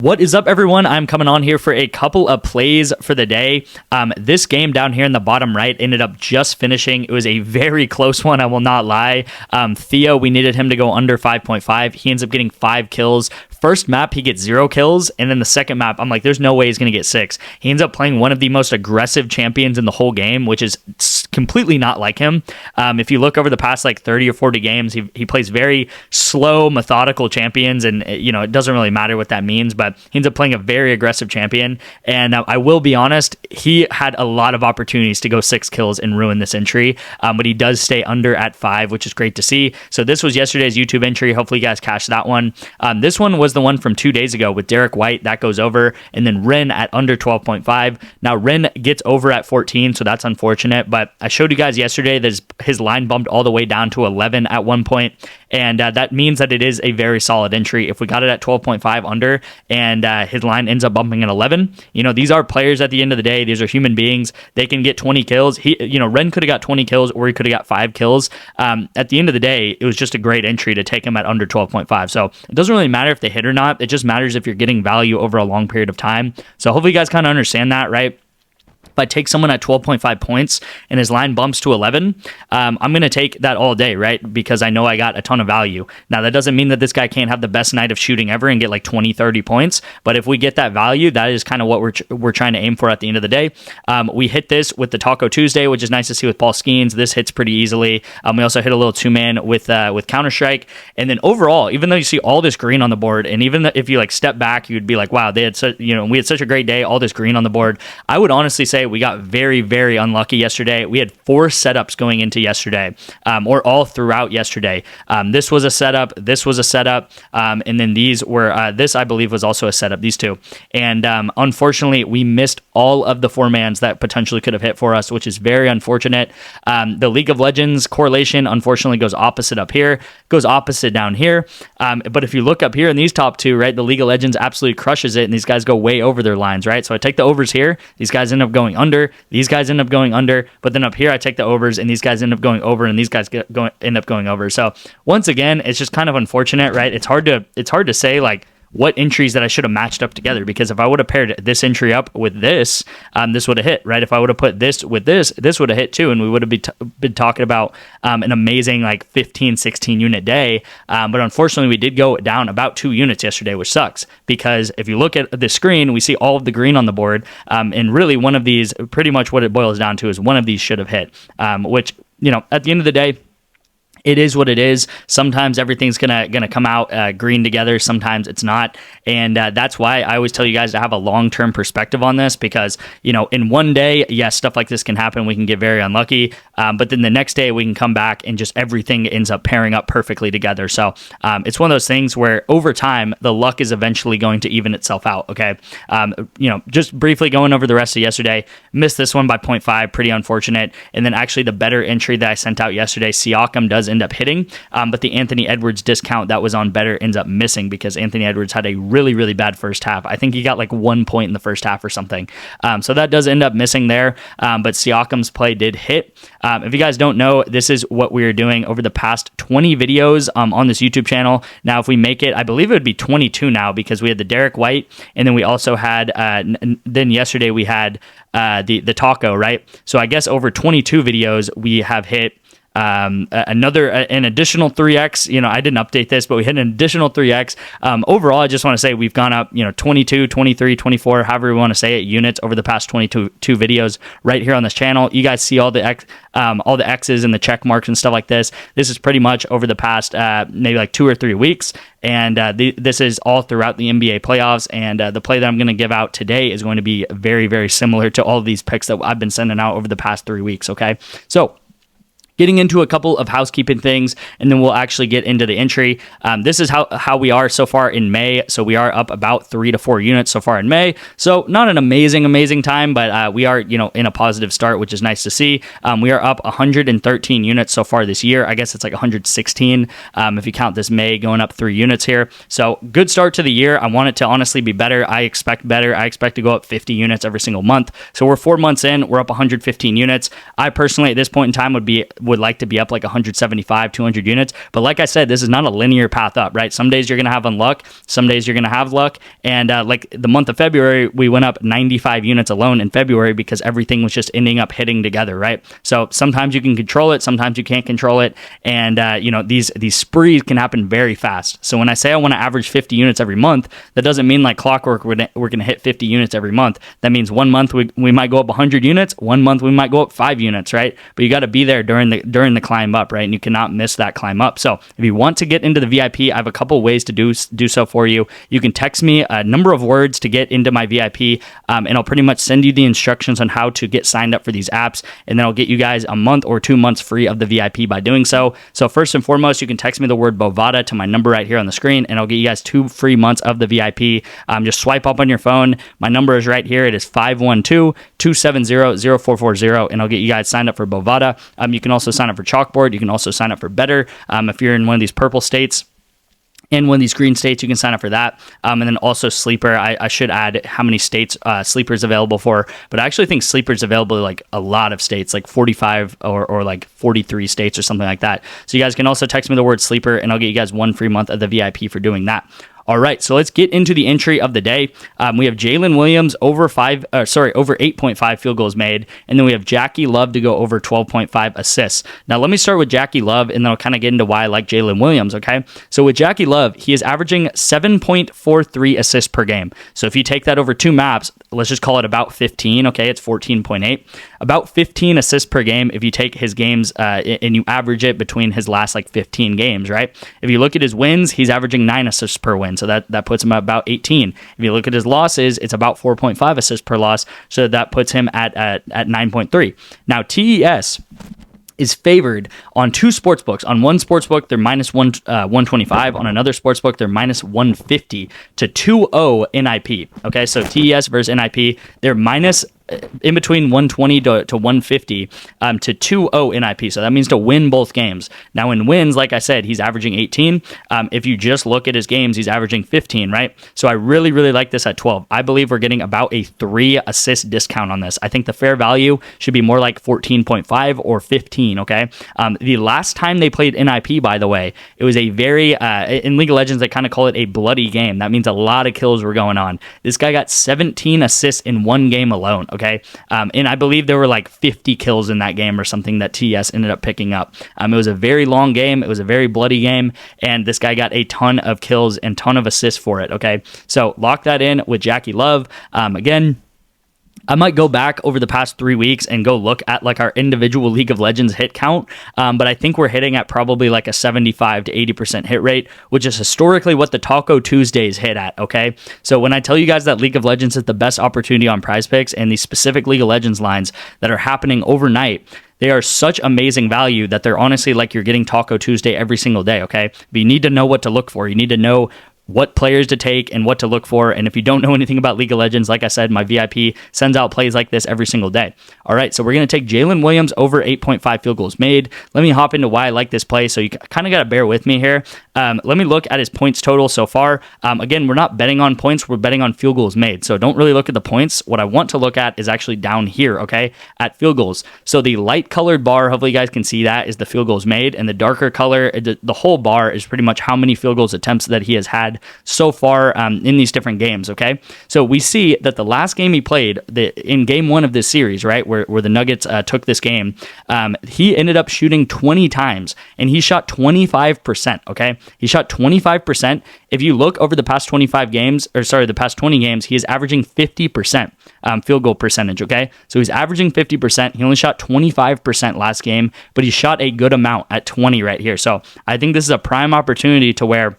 What is up, everyone? I'm coming on here for a couple of plays for the day. This game down here in the bottom right ended up just finishing. It was a very close one, I will not lie. Theo, we needed him to go under 5.5. He ends up getting 5 kills. First map, he gets 0 kills, and then the second map, I'm like, there's no way he's going to get 6. He ends up playing one of the most aggressive champions in the whole game, which is completely not like him. If you look over the past like 30 or 40 games, he plays very slow, methodical champions, and it doesn't really matter what that means, but he ends up playing a very aggressive champion. And I will be honest, he had a lot of opportunities to go 6 kills and ruin this entry, but he does stay under at 5, which is great to see. So this was yesterday's YouTube entry. Hopefully you guys cashed that one. This one was the one from 2 days ago with Derek White. That goes over, and then Ren at under 12.5. Now Ren gets over at 14, so that's unfortunate, but I showed you guys yesterday that his line bumped all the way down to 11 at one point, and that means that it is a very solid entry. If we got it at 12.5 under and his line ends up bumping at 11, these are players at the end of the day. These are human beings. They can get 20 kills. Ren could have got 20 kills, or he could have got 5 kills. At the end of the day, it was just a great entry to take him at under 12.5. So it doesn't really matter if they hit or not. It just matters if you're getting value over a long period of time. So hopefully you guys kind of understand that, right? If I take someone at 12.5 points and his line bumps to 11, I'm going to take that all day, right? Because I know I got a ton of value. Now, that doesn't mean that this guy can't have the best night of shooting ever and get like 20, 30 points. But if we get that value, that is kind of what we're trying to aim for at the end of the day. We hit this with the Taco Tuesday, which is nice to see with Paul Skeens. This hits pretty easily. We also hit a little 2-man with Counter-Strike. And then overall, even though you see all this green on the board, and even if you like step back, you'd be like, wow, we had such a great day, all this green on the board. I would honestly say we got very, very unlucky yesterday. We had 4 setups going into yesterday, or all throughout yesterday. This was a setup, and then these were, this I believe was also a setup, these two. And unfortunately, we missed all of the 4-mans that potentially could have hit for us, which is very unfortunate. The League of Legends correlation, unfortunately, goes opposite up here, goes opposite down here. But if you look up here in these top 2, right, the League of Legends absolutely crushes it, and these guys go way over their lines, right? So I take the overs here, these guys end up going under, these guys end up going under, but then up here I take the overs, and these guys end up going over, and these guys end up going over. So once again, it's just kind of unfortunate, right? It's hard to say like what entries that I should have matched up together, because if I would have paired this entry up with this, this would have hit, right? If I would have put this with this would have hit too, and we would have been talking about an amazing like 15, 16 unit day. But unfortunately, we did go down about 2 units yesterday, which sucks, because if you look at the screen, we see all of the green on the board, and really one of these, pretty much what it boils down to is one of these should have hit, which, at the end of the day, it is what it is. Sometimes everything's gonna come out green together. Sometimes it's not, and that's why I always tell you guys to have a long-term perspective on this, because in one day, yes, stuff like this can happen. We can get very unlucky, but then the next day we can come back and just everything ends up pairing up perfectly together. So it's one of those things where over time the luck is eventually going to even itself out. Okay, just briefly going over the rest of yesterday, missed this one by 0.5, pretty unfortunate, and then actually the better entry that I sent out yesterday, Siakam does end up hitting, but the Anthony Edwards discount that was on better ends up missing, because Anthony Edwards had a really, really bad first half. I think he got like 1 point in the first half or something. So that does end up missing there, but Siakam's play did hit. If you guys don't know, this is what we are doing over the past 20 videos on this YouTube channel. Now, if we make it, I believe it would be 22 now, because we had the Derek White, and then we also had, then yesterday we had the Taco, right? So I guess over 22 videos, we have hit an additional 3x. I didn't update this, but we hit an additional 3x. Overall, I just want to say we've gone up 22, 23, 24, however we want to say it, units over the past 22 videos right here on this channel. You guys see all the X's and the check marks and stuff like this. This is pretty much over the past maybe like 2 or 3 weeks, and this is all throughout the NBA playoffs, and the play that I'm going to give out today is going to be very, very similar to all of these picks that I've been sending out over the past 3 weeks. Okay, so getting into a couple of housekeeping things, and then we'll actually get into the entry. This is how we are so far in May. So we are up about 3 to 4 units so far in May. So not an amazing time, but we are in a positive start, which is nice to see. We are up 113 units so far this year. I guess it's like 116 if you count this May, going up 3 units here. So good start to the year. I want it to honestly be better. I expect better. I expect to go up 50 units every single month. So we're 4 months in. We're up 115 units. I personally, at this point in time, would would like to be up like 175, 200 units. But like I said, this is not a linear path up, right? Some days you're going to have unluck, some days you're going to have luck. And like the month of February, we went up 95 units alone in February because everything was just ending up hitting together, right? So sometimes you can control it, sometimes you can't control it. And, you know, these sprees can happen very fast. So when I say I want to average 50 units every month, that doesn't mean like clockwork we're going to hit 50 units every month. That means 1 month we might go up 100 units, 1 month we might go up 5 units, right? But you got to be there during the climb up, right? And you cannot miss that climb up. So if you want to get into the VIP, I have a couple ways to do so for you. You can text me a number of words to get into my VIP, and I'll pretty much send you the instructions on how to get signed up for these apps, and then I'll get you guys a month or 2 months free of the VIP by doing so. So first and foremost, you can text me the word Bovada to my number right here on the screen, and I'll get you guys 2 free months of the VIP. Just swipe up on your phone. My number is right here. It is 512-270-0440, and I'll get you guys signed up for Bovada. You can also sign up for Chalkboard. You can also sign up for Better. If you're in one of these purple states, in one of these green states, you can sign up for that. And then also Sleeper. I should add how many states Sleeper is available for, but I actually think Sleeper is available in like a lot of states, like 45 or like 43 states or something like that. So you guys can also text me the word Sleeper, and I'll get you guys 1 free month of the VIP for doing that. All right, so let's get into the entry of the day. We have Jaylen Williams over 8.5 field goals made, and then we have Jackie Love to go over 12.5 assists. Now, let me start with Jackie Love, and then I'll kind of get into why I like Jaylen Williams, okay? So with Jackie Love, he is averaging 7.43 assists per game. So if you take that over 2 maps, let's just call it about 15, okay? It's 14.8. About 15 assists per game if you take his games and you average it between his last like 15 games, right? If you look at his wins, he's averaging 9 assists per win. So that puts him at about 18. If you look at his losses, it's about 4.5 assists per loss. So that puts him at 9.3. Now, TES is favored on 2 sportsbooks. On one sportsbook, they're minus 125. On another sportsbook, they're minus 150 to 2-0 NIP. Okay, so TES versus NIP, they're minus in between 120 to 150 to 2-0 NIP. So that means to win both games. Now in wins, like I said, he's averaging 18. If you just look at his games, he's averaging 15, right? So I really, really like this at 12. I believe we're getting about a 3 assist discount on this. I think the fair value should be more like 14.5 or 15, okay? The last time they played NIP, by the way, it was a very, in League of Legends, they kind of call it a bloody game. That means a lot of kills were going on. This guy got 17 assists in 1 game alone. Okay. And I believe there were like 50 kills in that game or something that TS ended up picking up. It was a very long game. It was a very bloody game. And this guy got a ton of kills and ton of assists for it. Okay. So lock that in with Jackie Love. Again, I might go back over the past 3 weeks and go look at like our individual League of Legends hit count. But I think we're hitting at probably like a 75 to 80% hit rate, which is historically what the Taco Tuesdays hit at. Okay. So when I tell you guys that League of Legends is the best opportunity on PrizePicks and these specific League of Legends lines that are happening overnight, they are such amazing value that they're honestly like you're getting Taco Tuesday every single day. Okay. But you need to know what to look for. You need to know what players to take and what to look for. And if you don't know anything about League of Legends, like I said, my VIP sends out plays like this every single day. All right, so we're going to take Jaylen Williams over 8.5 field goals made. Let me hop into why I like this play. So you kind of got to bear with me here. Let me look at his points total so far. Again, we're not betting on points. We're betting on field goals made. So don't really look at the points. What I want to look at is actually down here, okay, at field goals. So the light colored bar, hopefully you guys can see that, is the field goals made. And the darker color, the whole bar is pretty much how many field goals attempts that he has had so far in these different games, okay? So we see that the last game he played, in game 1 of this series, right, where the Nuggets took this game, he ended up shooting 20 times, and he shot 25%, okay? He shot 25%. If you look over the past 25 games, the past 20 games, he is averaging 50% field goal percentage, okay? So he's averaging 50%. He only shot 25% last game, but he shot a good amount at 20 right here. So I think this is a prime opportunity to where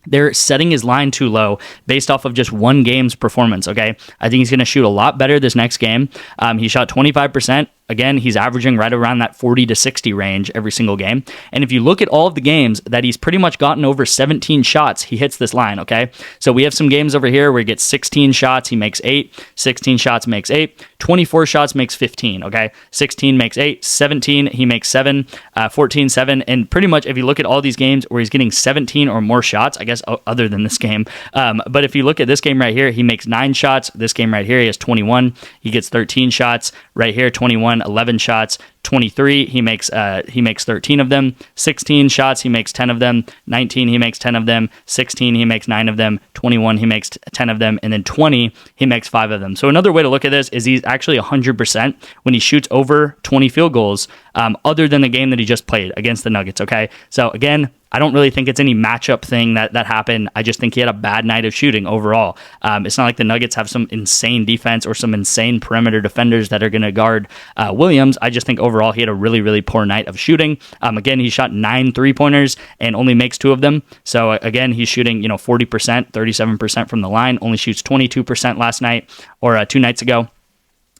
they're setting his line too low based off of just one game's performance, okay? I think he's going to shoot a lot better this next game. He shot 25%. Again, he's averaging right around that 40 to 60 range every single game. And if you look at all of the games that he's pretty much gotten over 17 shots, he hits this line, okay? So we have some games over here where he gets 16 shots, he makes 8, 16 shots makes 8, 24 shots makes 15, okay? 16 makes 8, 17, he makes 7, 14, 7, and pretty much if you look at all these games where he's getting 17 or more shots, I guess other than this game, but if you look at this game right here, he makes 9 shots. This game right here, he has 21. He gets 13 shots. Right here, 21, 11 shots, 23, he makes 13 of them. 16 shots, he makes 10 of them. 19, he makes 10 of them. 16, he makes 9 of them. 21, he makes 10 of them. And then 20, he makes 5 of them. So another way to look at this is he's actually 100% when he shoots over 20 field goals, other than the game that he just played against the Nuggets, okay? So again, I don't really think it's any matchup thing that happened. I just think he had a bad night of shooting overall. It's not like the Nuggets have some insane defense or some insane perimeter defenders that are going to guard Williams. I just think overall he had a really, really poor night of shooting. Again, he shot 9 3-pointers and only makes 2 of them. So again, he's shooting 40%, 37% from the line, only shoots 22% last night or 2 nights ago.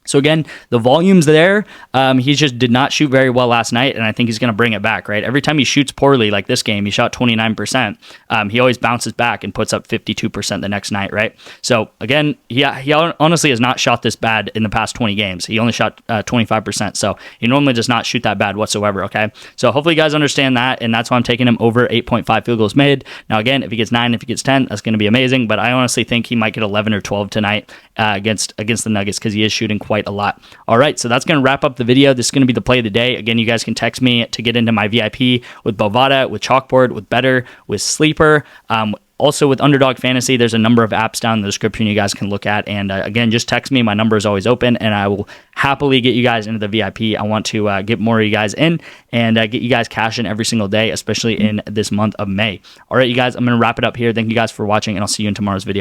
So again, the volume's there. He just did not shoot very well last night, and I think he's going to bring it back, right? Every time he shoots poorly, like this game, he shot 29%. He always bounces back and puts up 52% the next night, right? So again, he honestly has not shot this bad in the past 20 games. He only shot 25%, so he normally does not shoot that bad whatsoever, okay? So hopefully you guys understand that, and that's why I'm taking him over 8.5 field goals made. Now again, if he gets 9, if he gets 10, that's going to be amazing, but I honestly think he might get 11 or 12 tonight against the Nuggets because he is shooting quite a lot. All right, so that's going to wrap up the video. This is going to be the play of the day. Again, you guys can text me to get into my VIP with Bovada, with Chalkboard, with Better, with Sleeper. Also with Underdog Fantasy, there's a number of apps down in the description you guys can look at. And again, just text me. My number is always open, and I will happily get you guys into the VIP. I want to get more of you guys in and get you guys cash in every single day, especially in this month of May. All right, you guys, I'm going to wrap it up here. Thank you guys for watching, and I'll see you in tomorrow's video.